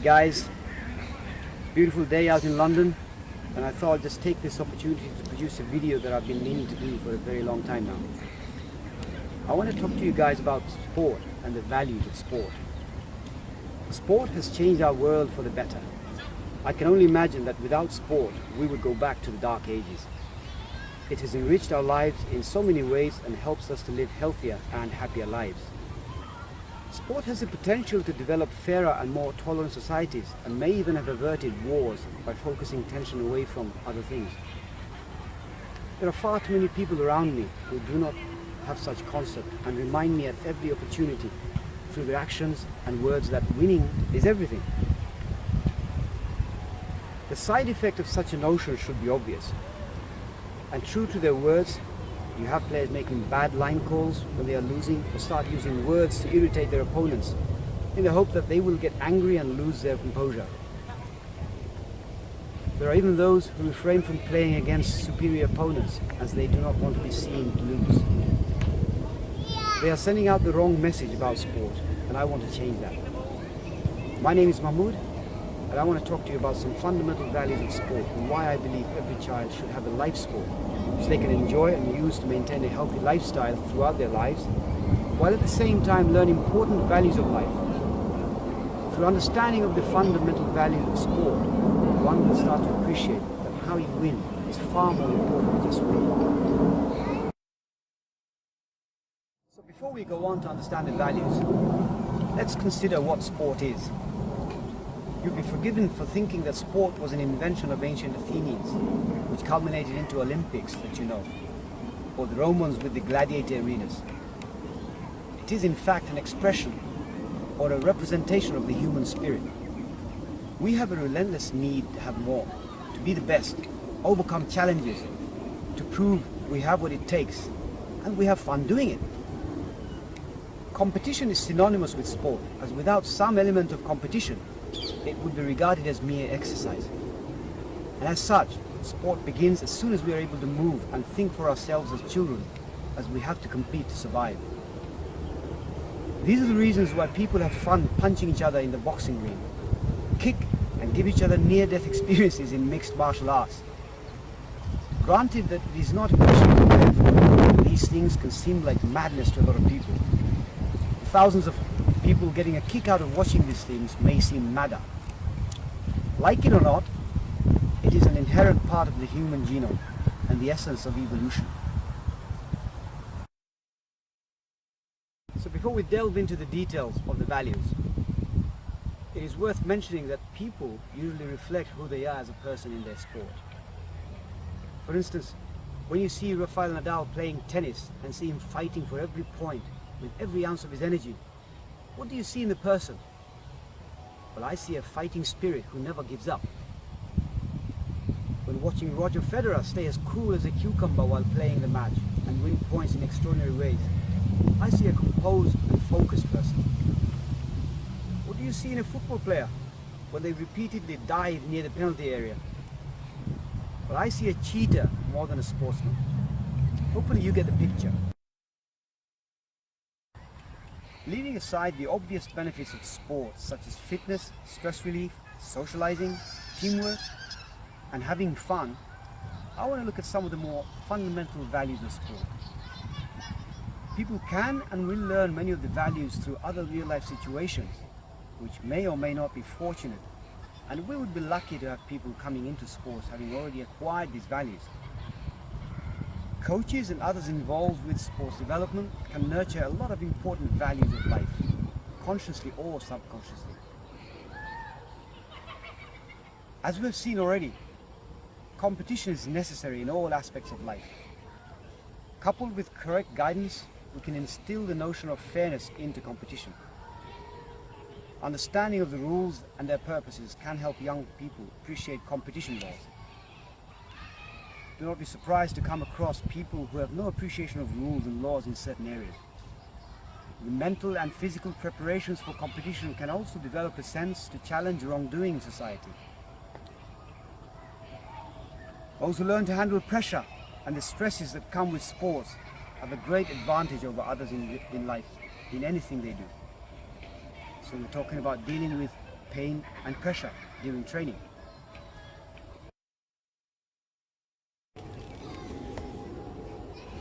Guys, beautiful day out in London, and I thought I'd just take this opportunity to produce a video that I've been meaning to do for a very long time now. I want to talk to you guys about sport and the values of sport. Sport has changed our world for the better. I can only imagine that without sport we would go back to the dark ages. It has enriched our lives in so many ways and helps us to live healthier and happier lives. Sport has the potential to develop fairer and more tolerant societies and may even have averted wars by focusing attention away from other things. There are far too many people around me who do not have such concept and remind me at every opportunity through their actions and words that winning is everything. The side effect of such a notion should be obvious. And true to their words, you have players making bad line calls when they are losing or start using words to irritate their opponents in the hope that they will get angry and lose their composure. There are even those who refrain from playing against superior opponents as they do not want to be seen to lose. They are sending out the wrong message about sport, and I want to change that. My name is Mahmood, and I want to talk to you about some fundamental values of sport and why I believe every child should have a life sport which they can enjoy and use to maintain a healthy lifestyle throughout their lives, while at the same time learn important values of life. Through understanding of the fundamental values of sport, one will start to appreciate that how you win is far more important than just winning. So before we go on to understand the values, let's consider what sport is. You'll be forgiven for thinking that sport was an invention of ancient Athenians, which culminated into Olympics that you know, or the Romans with the gladiator arenas. It is in fact an expression or a representation of the human spirit. We have a relentless need to have more, to be the best, overcome challenges, to prove we have what it takes, and we have fun doing it. Competition is synonymous with sport, as without some element of competition, it would be regarded as mere exercise. And as such, sport begins as soon as we are able to move and think for ourselves as children, as we have to compete to survive. These are the reasons why people have fun punching each other in the boxing ring, kick and give each other near-death experiences in mixed martial arts. Granted that it is not appreciated, these things can seem like madness to a lot of people. Thousands of people getting a kick out of watching these things may seem madder. Like it or not, it is an inherent part of the human genome and the essence of evolution. So before we delve into the details of the values, it is worth mentioning that people usually reflect who they are as a person in their sport. For instance, when you see Rafael Nadal playing tennis and see him fighting for every point with every ounce of his energy, what do you see in the person? Well, I see a fighting spirit who never gives up. When watching Roger Federer stay as cool as a cucumber while playing the match and win points in extraordinary ways, I see a composed and focused person. What do you see in a football player when they repeatedly dive near the penalty area? Well, I see a cheater more than a sportsman. Hopefully you get the picture. Leaving aside the obvious benefits of sports such as fitness, stress relief, socializing, teamwork, and having fun, I want to look at some of the more fundamental values of sport. People can and will learn many of the values through other real-life situations, which may or may not be fortunate, and we would be lucky to have people coming into sports having already acquired these values. Coaches and others involved with sports development can nurture a lot of important values of life, consciously or subconsciously. As we have seen already, competition is necessary in all aspects of life. Coupled with correct guidance, we can instill the notion of fairness into competition. Understanding of the rules and their purposes can help young people appreciate competition laws. Do not be surprised to come across people who have no appreciation of rules and laws in certain areas. The mental and physical preparations for competition can also develop a sense to challenge wrongdoing in society. Those who learn to handle pressure and the stresses that come with sports have a great advantage over others in life, in anything they do. So we're talking about dealing with pain and pressure during training.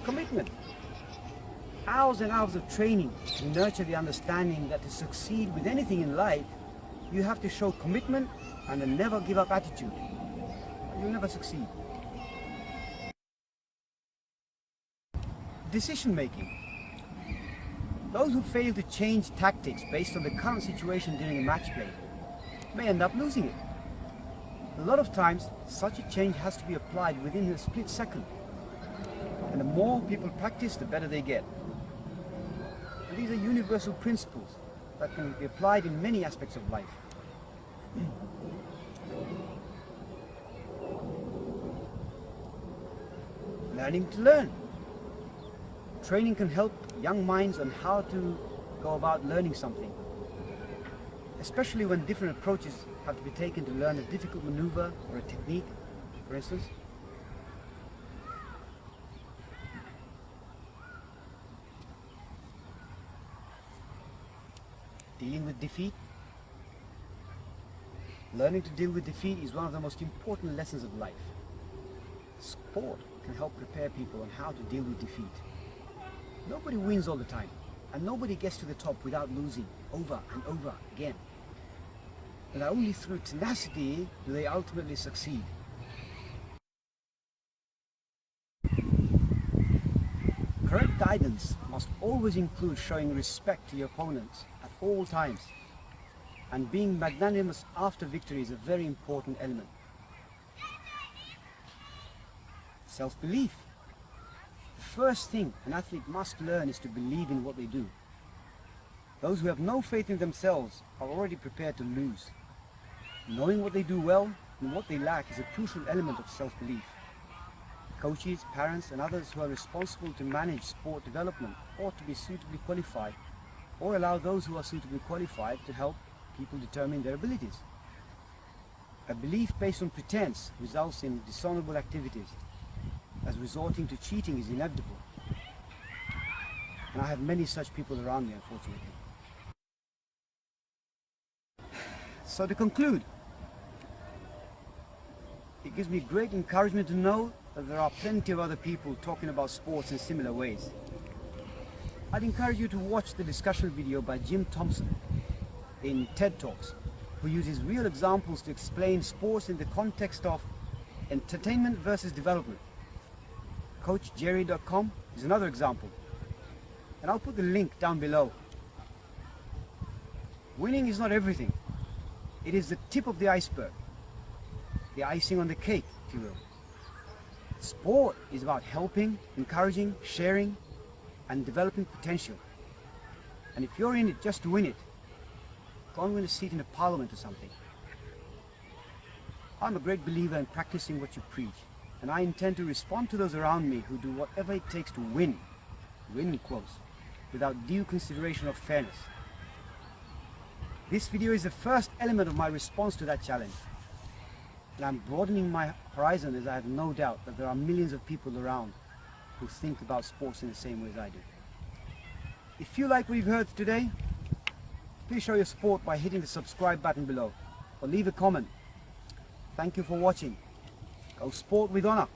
Commitment. Hours and hours of training to nurture the understanding that to succeed with anything in life, you have to show commitment and a never give up attitude. You'll never succeed. Decision making. Those who fail to change tactics based on the current situation during a match play may end up losing it. A lot of times, such a change has to be applied within a split second. And the more people practice, the better they get. And these are universal principles that can be applied in many aspects of life. Learning to learn. Training can help young minds on how to go about learning something, especially when different approaches have to be taken to learn a difficult maneuver or a technique, for instance. Dealing with defeat. Learning to deal with defeat is one of the most important lessons of life. Sport can help prepare people on how to deal with defeat. Nobody wins all the time, and nobody gets to the top without losing over and over again. And only through tenacity do they ultimately succeed. Correct guidance must always include showing respect to your opponents at all times, and being magnanimous after victory is a very important element. Self-belief. The first thing an athlete must learn is to believe in what they do. Those who have no faith in themselves are already prepared to lose. Knowing what they do well and what they lack is a crucial element of self-belief. Coaches, parents and others who are responsible to manage sport development ought to be suitably qualified, or allow those who are suitably qualified to help people determine their abilities. A belief based on pretense results in dishonorable activities, as resorting to cheating is inevitable. And I have many such people around me, unfortunately. So to conclude, it gives me great encouragement to know that there are plenty of other people talking about sports in similar ways. I'd encourage you to watch the discussion video by Jim Thompson in TED Talks, who uses real examples to explain sports in the context of entertainment versus development. CoachJerry.com is another example, and I'll put the link down below. Winning is not everything. It is the tip of the iceberg, the icing on the cake, if you will. Sport is about helping, encouraging, sharing, and developing potential. And if you're in it just to win it, go and win a seat in a parliament or something. I'm a great believer in practicing what you preach, and I intend to respond to those around me who do whatever it takes to win in quotes, without due consideration of fairness. This video is the first element of my response to that challenge, and I'm broadening my horizon, as I have no doubt that there are millions of people around who think about sports in the same way as I do. If you like what you've heard today, please show your support by hitting the subscribe button below, or leave a comment. Thank you for watching. Go sport with honor.